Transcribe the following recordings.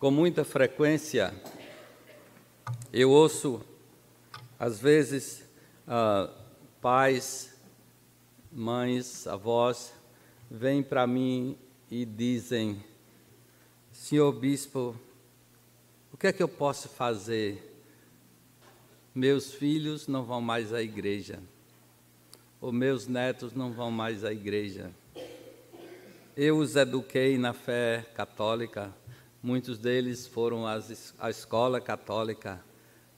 Com muita frequência, eu ouço, às vezes, pais, mães, avós, vêm para mim e dizem: Senhor Bispo, o que é que eu posso fazer? Meus filhos não vão mais à igreja, ou meus netos não vão mais à igreja. Eu os eduquei na fé católica, muitos deles foram à escola católica,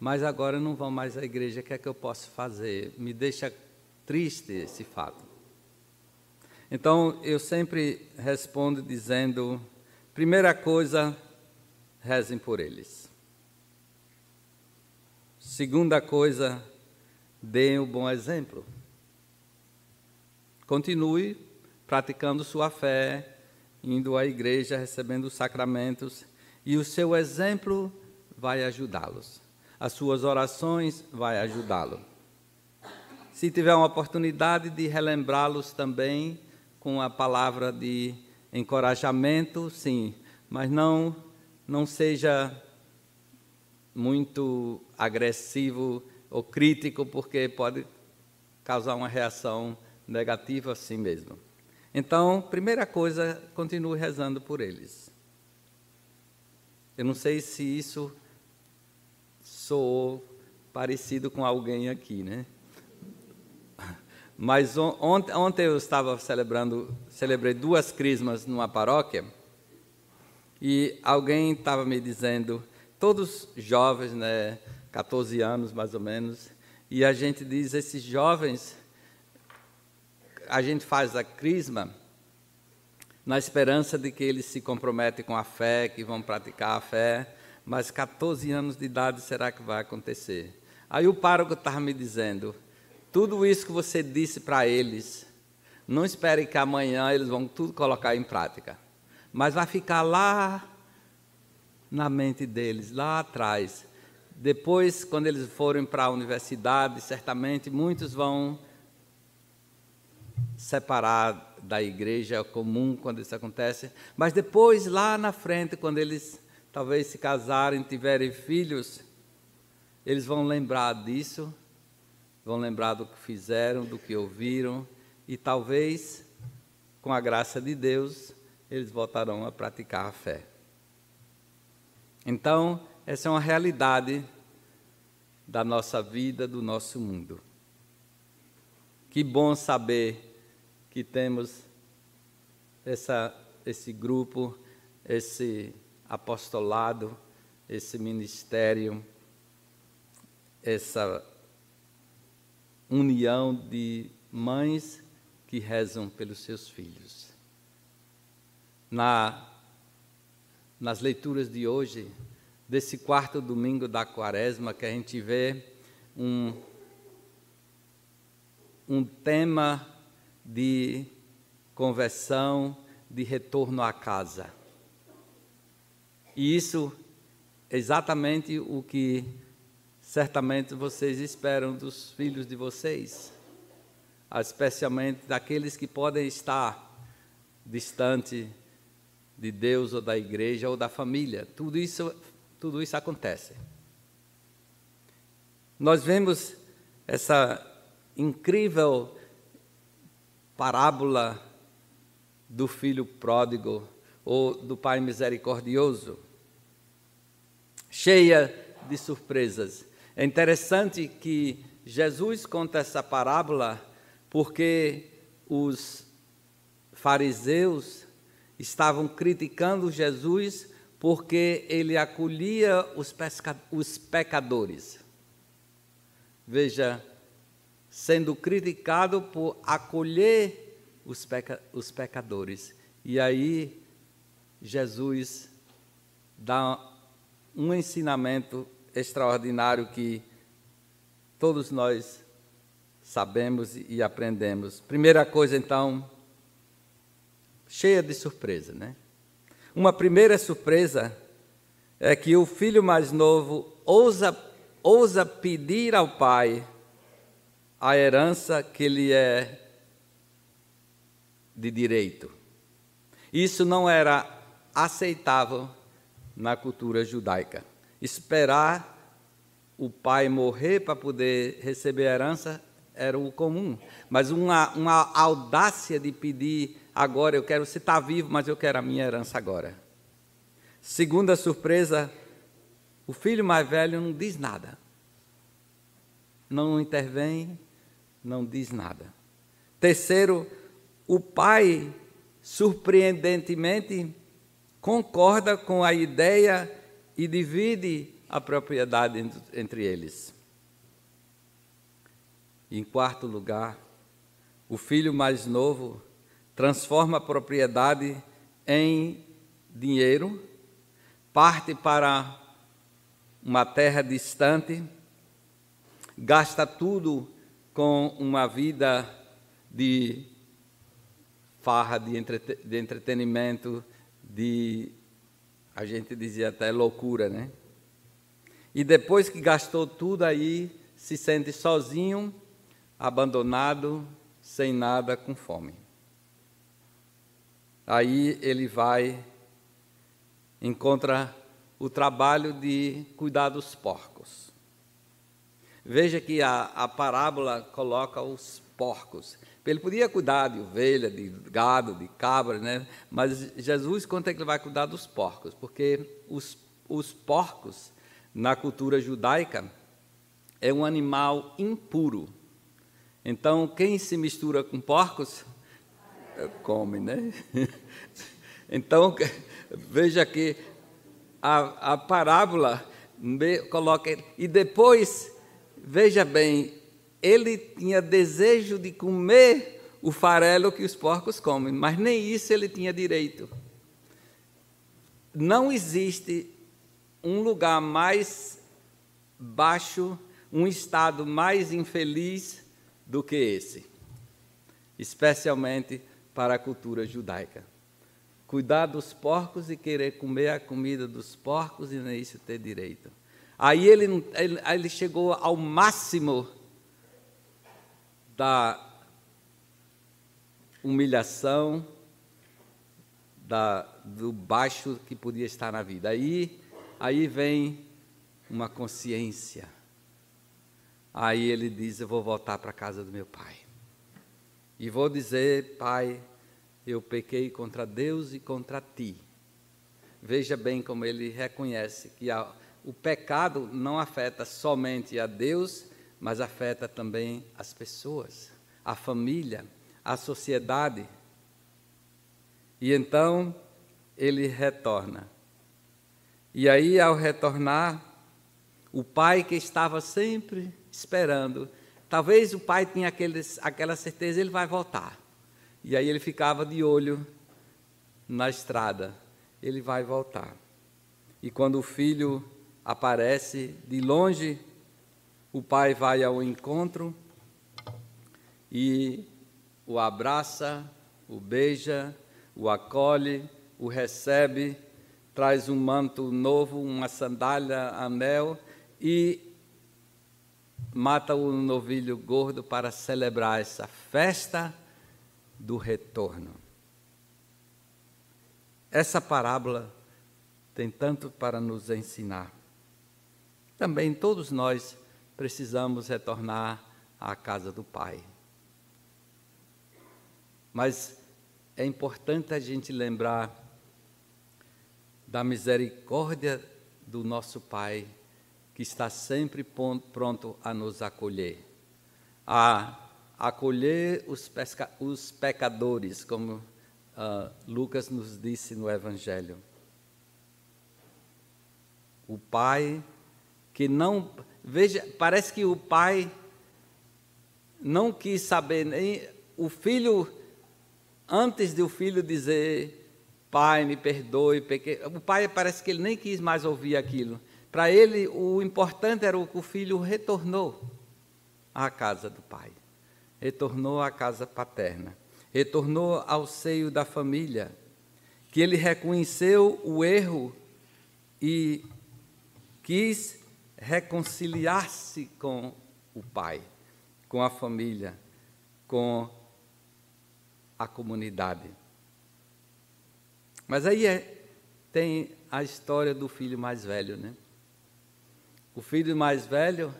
mas agora não vão mais à igreja. O que é que eu posso fazer? Me deixa triste esse fato. Então, eu sempre respondo dizendo: primeira coisa, rezem por eles. Segunda coisa, deem o bom exemplo. Continue praticando sua fé, indo à igreja, recebendo os sacramentos, e o seu exemplo vai ajudá-los. As suas orações vai ajudá-lo. Se tiver uma oportunidade de relembrá-los também com a palavra de encorajamento, sim, mas não seja muito agressivo ou crítico, porque pode causar uma reação negativa a si mesmo. Então, primeira coisa, continue rezando por eles. Eu não sei se isso soou parecido com alguém aqui, né? Mas ontem eu estava celebrei 2 crismas numa paróquia, e alguém estava me dizendo, todos jovens, né, 14 anos mais ou menos, e a gente diz, esses jovens, a gente faz a crisma na esperança de que eles se comprometem com a fé, que vão praticar a fé, mas 14 anos de idade, será que vai acontecer? Aí o pároco estava me dizendo, tudo isso que você disse para eles, não espere que amanhã eles vão tudo colocar em prática, mas vai ficar lá na mente deles, lá atrás. Depois, quando eles forem para a universidade, certamente muitos vão separar da igreja, é comum quando isso acontece, mas depois, lá na frente, quando eles talvez se casarem, tiverem filhos, eles vão lembrar disso, vão lembrar do que fizeram, do que ouviram, e talvez, com a graça de Deus, eles voltarão a praticar a fé. Então, essa é uma realidade da nossa vida, do nosso mundo. Que bom saber que temos esse grupo, esse apostolado, esse ministério, essa união de mães que rezam pelos seus filhos. Nas leituras de hoje, desse 4º domingo da Quaresma, que a gente vê um tema de conversão, de retorno à casa. E isso é exatamente o que certamente vocês esperam dos filhos de vocês, especialmente daqueles que podem estar distante de Deus ou da igreja ou da família. Tudo isso acontece. Nós vemos essa incrível parábola do filho pródigo ou do pai misericordioso, cheia de surpresas. É interessante que Jesus conta essa parábola porque os fariseus estavam criticando Jesus porque ele acolhia os pecadores. Veja, sendo criticado por acolher os pecadores. E aí, Jesus dá um ensinamento extraordinário que todos nós sabemos e aprendemos. Primeira coisa, então, cheia de surpresa, né? Uma primeira surpresa é que o filho mais novo ousa pedir ao pai a herança que lhe é de direito. Isso não era aceitável na cultura judaica. Esperar o pai morrer para poder receber a herança era o comum, mas uma audácia de pedir agora, eu quero, você está vivo, mas eu quero a minha herança agora. Segunda surpresa, o filho mais velho não diz nada, não intervém, não diz nada. Terceiro, o pai, surpreendentemente, concorda com a ideia e divide a propriedade entre eles. Em quarto lugar, o filho mais novo transforma a propriedade em dinheiro, parte para uma terra distante, gasta tudo com uma vida de farra, de entretenimento, a gente dizia até loucura, né? E depois que gastou tudo aí, se sente sozinho, abandonado, sem nada, com fome. Aí ele encontra o trabalho de cuidar dos porcos. Veja que a parábola coloca os porcos. Ele podia cuidar de ovelha, de gado, de cabra, né? Mas Jesus conta que ele vai cuidar dos porcos, porque os porcos, na cultura judaica, é um animal impuro. Então, quem se mistura com porcos, come, né? Então, veja que a parábola coloca... E depois, veja bem, ele tinha desejo de comer o farelo que os porcos comem, mas nem isso ele tinha direito. Não existe um lugar mais baixo, um estado mais infeliz do que esse, especialmente para a cultura judaica. Cuidar dos porcos e querer comer a comida dos porcos e nem isso ter direito. Aí ele chegou ao máximo da humilhação, do baixo que podia estar na vida. Aí vem uma consciência. Aí ele diz, eu vou voltar para a casa do meu pai. E vou dizer, pai, eu pequei contra Deus e contra ti. Veja bem como ele reconhece que o pecado não afeta somente a Deus, mas afeta também as pessoas, a família, a sociedade. E então ele retorna. E aí, ao retornar, o pai que estava sempre esperando, talvez o pai tinha aquela certeza, ele vai voltar. E aí ele ficava de olho na estrada, ele vai voltar. E quando o filho aparece de longe, o pai vai ao encontro e o abraça, o beija, o acolhe, o recebe, traz um manto novo, uma sandália, anel e mata o novilho gordo para celebrar essa festa do retorno. Essa parábola tem tanto para nos ensinar. Também todos nós precisamos retornar à casa do Pai. Mas é importante a gente lembrar da misericórdia do nosso Pai, que está sempre pronto a nos acolher, a acolher os pecadores, como Lucas nos disse no Evangelho. O Pai que não... Veja, parece que o Pai não quis saber nem... O filho, antes de o filho dizer, pai, me perdoe, pequei, o pai parece que ele nem quis mais ouvir aquilo. Para ele, o importante era que o filho retornou à casa do pai, retornou à casa paterna, retornou ao seio da família, que ele reconheceu o erro e quis reconciliar-se com o pai, com a família, com a comunidade. Mas aí tem a história do filho mais velho, né? O filho mais velho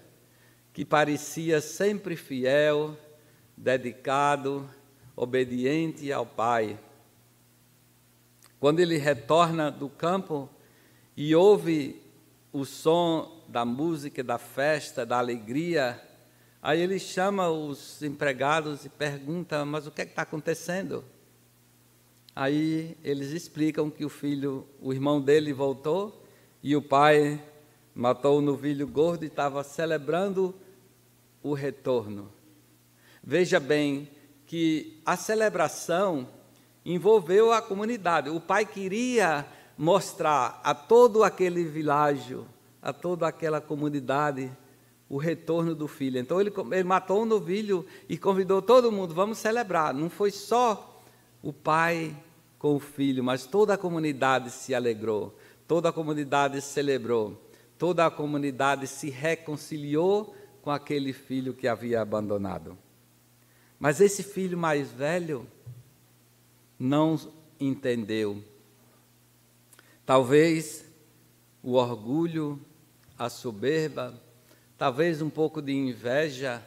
que parecia sempre fiel, dedicado, obediente ao pai. Quando ele retorna do campo e ouve o som da música, da festa, da alegria, aí ele chama os empregados e pergunta: mas o que é que está acontecendo? Aí eles explicam que o irmão dele voltou e o pai matou o novilho gordo e estava celebrando o retorno. Veja bem que a celebração envolveu a comunidade. O pai queria mostrar a todo aquele vilarejo, a toda aquela comunidade, o retorno do filho. Então ele matou um novilho e convidou todo mundo: vamos celebrar. Não foi só o pai com o filho, mas toda a comunidade se alegrou, toda a comunidade celebrou, toda a comunidade se reconciliou com aquele filho que havia abandonado. Mas esse filho mais velho não entendeu. Talvez o orgulho, a soberba, talvez um pouco de inveja,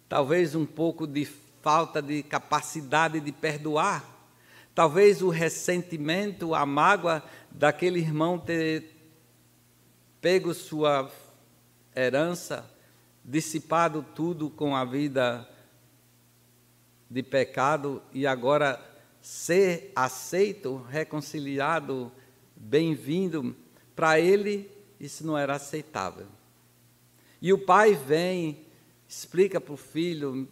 talvez um pouco de falta de capacidade de perdoar, talvez o ressentimento, a mágoa daquele irmão ter pego sua herança, dissipado tudo com a vida de pecado e agora ser aceito, reconciliado, bem-vindo, para ele isso não era aceitável. E o pai vem, explica para o filho: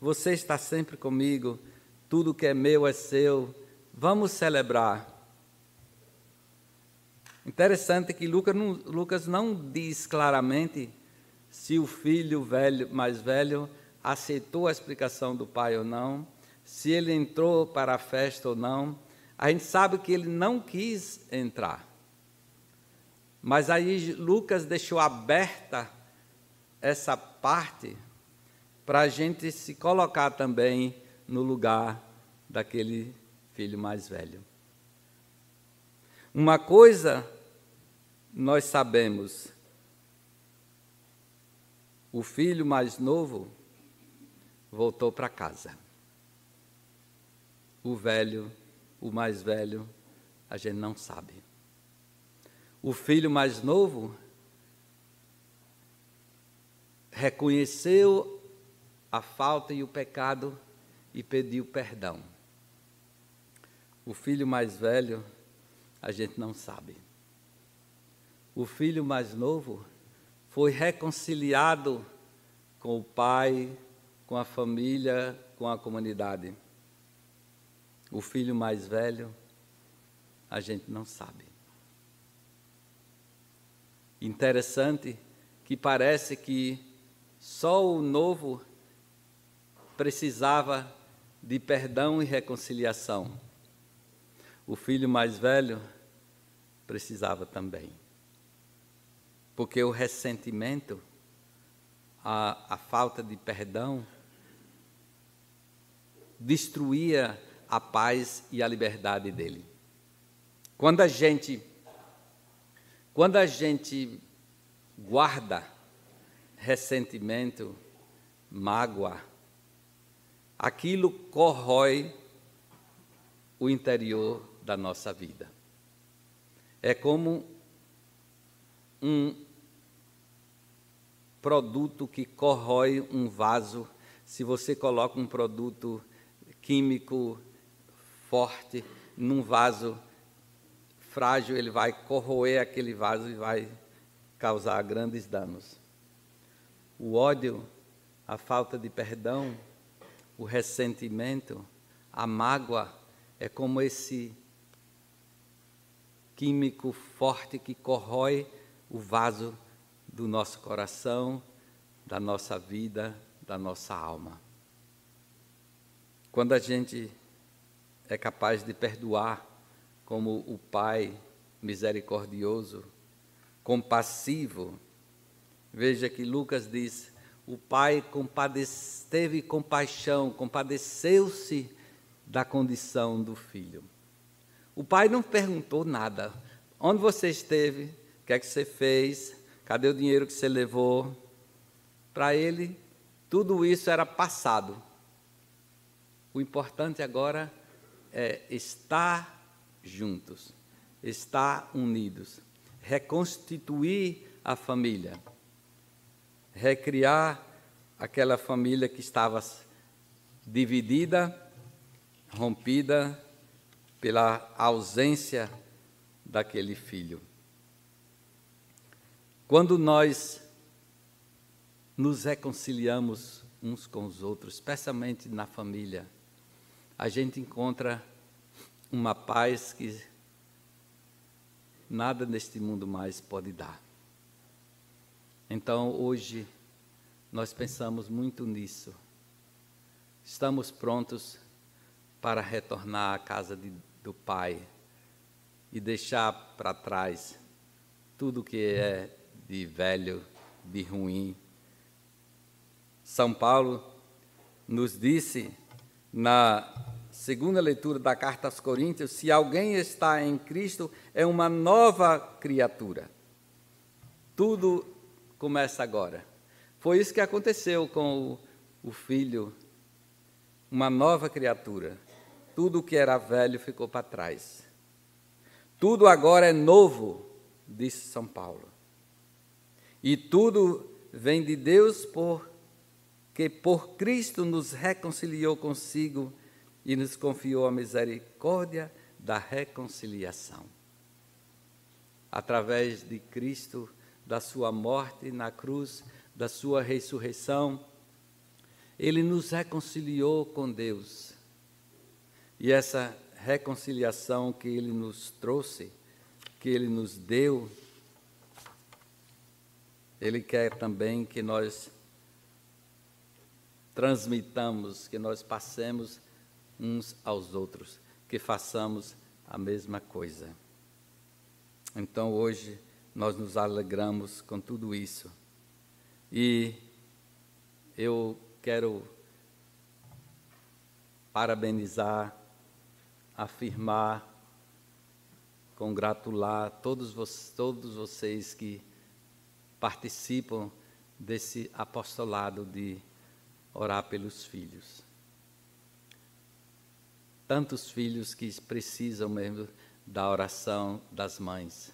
você está sempre comigo, tudo que é meu é seu, vamos celebrar. Interessante que Lucas não diz claramente se o filho mais velho aceitou a explicação do pai ou não, se ele entrou para a festa ou não. A gente sabe que ele não quis entrar. Mas aí Lucas deixou aberta essa parte para a gente se colocar também no lugar daquele filho mais velho. Uma coisa nós sabemos: o filho mais novo voltou para casa. O velho, o mais velho, a gente não sabe. O filho mais novo reconheceu a falta e o pecado e pediu perdão. O filho mais velho, a gente não sabe. O filho mais novo foi reconciliado com o pai, com a família, com a comunidade. O filho mais velho, a gente não sabe. Interessante que parece que só o novo precisava de perdão e reconciliação. O filho mais velho precisava também. Porque o ressentimento, a falta de perdão, destruía a paz e a liberdade dele. Quando a gente guarda ressentimento, mágoa, aquilo corrói o interior da nossa vida. É como um produto que corrói um vaso. Se você coloca um produto químico forte num vaso frágil, ele vai corroer aquele vaso e vai causar grandes danos. O ódio, a falta de perdão, o ressentimento, a mágoa, é como esse químico forte que corrói o vaso do nosso coração, da nossa vida, da nossa alma. Quando a gente é capaz de perdoar, como o Pai misericordioso, compassivo, veja que Lucas diz: o Pai teve compaixão, compadeceu-se da condição do filho. O Pai não perguntou nada: Onde você esteve? O que é que você fez? Cadê o dinheiro que você levou? Para ele, tudo isso era passado. O importante agora é estar juntos, estar unidos, reconstituir a família, recriar aquela família que estava dividida, rompida pela ausência daquele filho. Quando nós nos reconciliamos uns com os outros, especialmente na família, a gente encontra uma paz que nada neste mundo mais pode dar. Então, hoje, nós pensamos muito nisso. Estamos prontos para retornar à casa do Pai e deixar para trás tudo que é de velho, de ruim. São Paulo nos disse na segunda leitura da carta aos Coríntios: se alguém está em Cristo, é uma nova criatura. Tudo começa agora. Foi isso que aconteceu com o filho, uma nova criatura. Tudo que era velho ficou para trás. Tudo agora é novo, disse São Paulo. E tudo vem de Deus porque por Cristo nos reconciliou consigo e nos confiou a misericórdia da reconciliação. Através de Cristo, da sua morte na cruz, da sua ressurreição, Ele nos reconciliou com Deus. E essa reconciliação que Ele nos trouxe, que Ele nos deu, Ele quer também que nós transmitamos, que nós passemos uns aos outros, que façamos a mesma coisa. Então, hoje, nós nos alegramos com tudo isso. E eu quero parabenizar, afirmar, congratular todos vocês que participam desse apostolado de orar pelos filhos. Tantos filhos que precisam mesmo da oração das mães.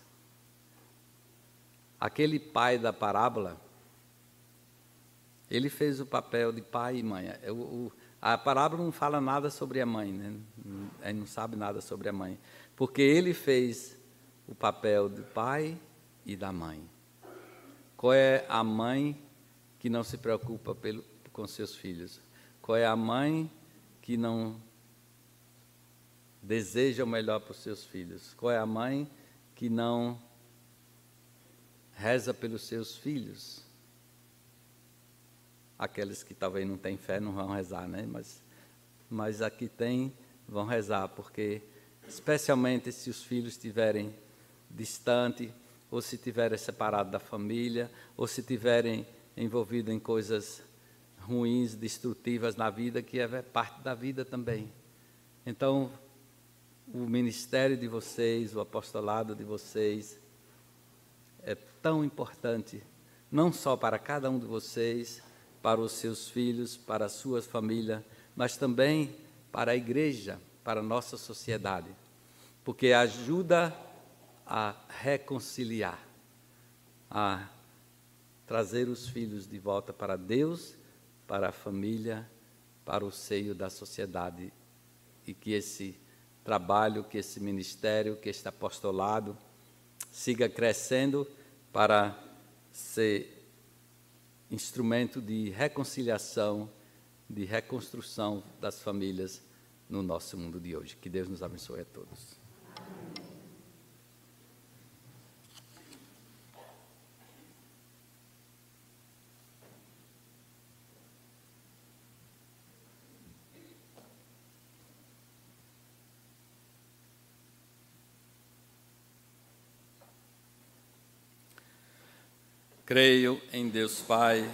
Aquele pai da parábola, ele fez o papel de pai e mãe. A parábola não fala nada sobre a mãe, né? Ele não sabe nada sobre a mãe, porque ele fez o papel do pai e da mãe. Qual é a mãe que não se preocupa com seus filhos? Qual é a mãe que não deseja o melhor para os seus filhos? Qual é a mãe que não reza pelos seus filhos? Aqueles que talvez não têm fé não vão rezar, né? Mas aqui vão rezar, porque especialmente se os filhos estiverem distantes, ou se estiverem separados da família, ou se estiverem envolvidos em coisas ruins, destrutivas na vida, que é parte da vida também. Então, o ministério de vocês, o apostolado de vocês, é tão importante, não só para cada um de vocês, para os seus filhos, para a sua família, mas também para a igreja, para a nossa sociedade, porque ajuda a reconciliar, a trazer os filhos de volta para Deus, para a família, para o seio da sociedade, e que esse trabalho, que esse ministério, que este apostolado siga crescendo para ser instrumento de reconciliação, de reconstrução das famílias no nosso mundo de hoje. Que Deus nos abençoe a todos. Creio em Deus Pai,